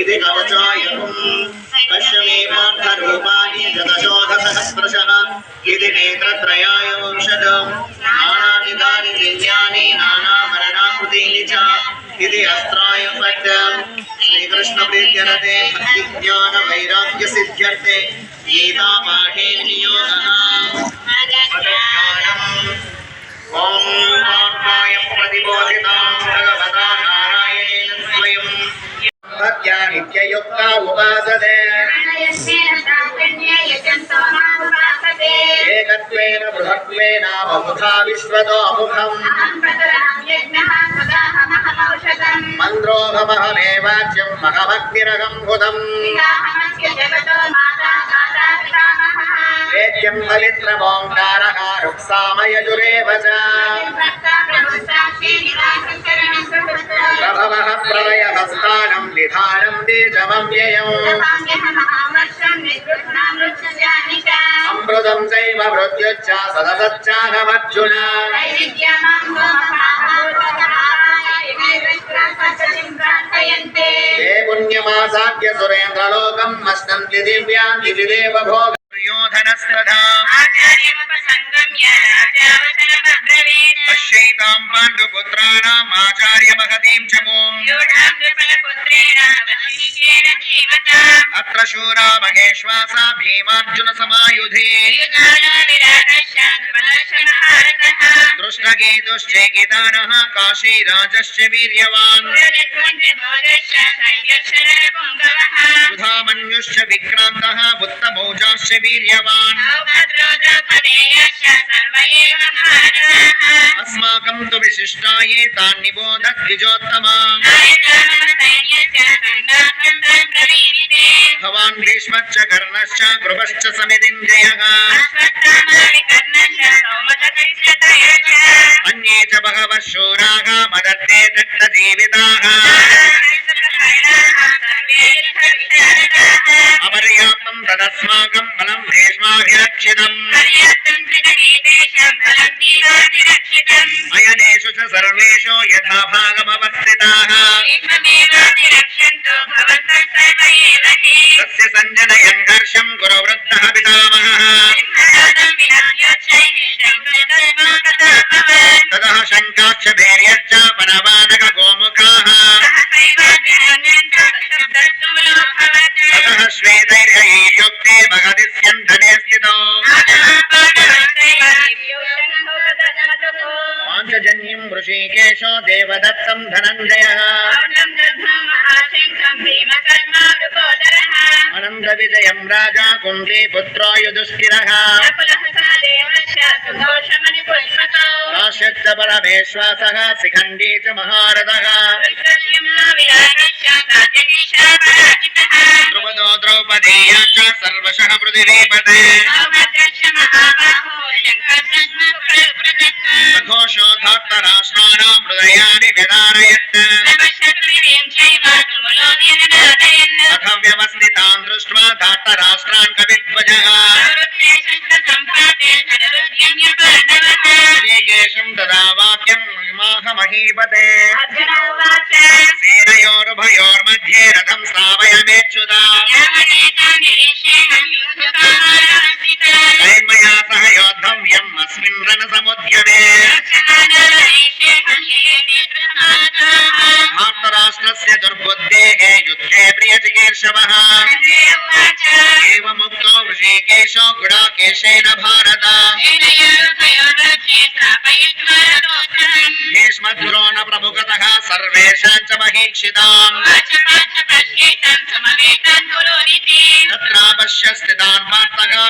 इति कवचायकम् पश्यमे पार्थरूपाणि जगशोधसहस्रशः इति नेत्रत्रयायोषधम् नानाविधानि दिव्यानि नानाभरणाकृतीनि च इति अस्त्रायुपट्टम् श्रीकृष्णप्रीत्यरते भक्तिज्ञानवैराग्यसिद्ध्यर्थे गीतापाठे नियोगः ॐ पार्थाय प्रतिबोधितां भगवता नारायणेन स्वयं भक्त्या नित्ययुक्ता उपासते एकत्वेन बृहत्वेन बहुधा विश्वतो अमुखम् मन्द्रोऽहमहमेवाच्यं महभक्तिरहं हुतम् वेद्यं पवित्रमोङ्कारः रुक्सामयजुरेव च प्रभवः प्रलयहस्तानं निधानं बीजमव्ययम् अमृतं चैव मृत्युश्च सदसच्चाहमर्जुन ये पुण्यमासाद्य सुरेन्द्रलोकम् अश्नन्ति दिव्यां दिविदेव भोग पश्यैतां पाण्डुपुत्राणाम् आचार्यमहतीं च मूम् अत्र शूरा महेश्वासा भीमार्जुनसमायुधे दृष्टकेतुश्चेकितानः काशीराजश्च वीर्यवान् सुधामन्युश्च विक्रान्तः उत्तमौजाश्च वीर्यवान् अस्माकं तु विशिष्टाये तान् निबोध द्विजोत्तमा भवान् भीष्मश्च कर्णश्च कृपश्च समितिञ्जयः अन्ये च बहवः शूराः मदत्ते दत्तजीविताः अपर्याप्तं तदस्माकं बलं भीष्माभिरक्षितम् अयनेषु च सर्वेषु यथा भागमवस्थिताः तस्य सञ्जनयन् हर्षं गुरुवृद्धः पितामहः ततः शङ्काक्ष भैर्यश्च पनवानक गोमुखाः ततः श्वेतैर्युक्ते भगदिस्यन्धने स्थितौ पाञ्चजन्यं ऋषिकेशो देवदत्तं धनञ्जयः अनन्तविजयं राजा कुन्तीपुत्रो युधिष्ठिरः काश्यश्च परमेश्वासः शिखण्डी च महारथः द्रुपदो द्रौपदेया च सर्वशः पृथिवीपते सघोषो धार्तराष्ट्राणां हृदयानि व्यधारयत् अथ व्यवस्थितान् दृष्ट्वा धार्तराष्ट्रान् कविध्वजः श्रीकेशं तदा वाक्यं महीपते सेनयोरुभयोर्मध्ये रथं स्थापयामेच्युता कैर्मया सह योद्धव्यम् अस्मिन् रणसमुद्यमे धार्तराष्ट्रस्य दुर्बुद्धेः युद्धे प्रियचिकीर्षवः एवमुक्तो ऋषिकेशो गुडाकेशेन भारत भीष्मद्रोण प्रमुखतः सर्वेषां च महीक्षितान् तत्रापश्य स्थितान् वार्तकाः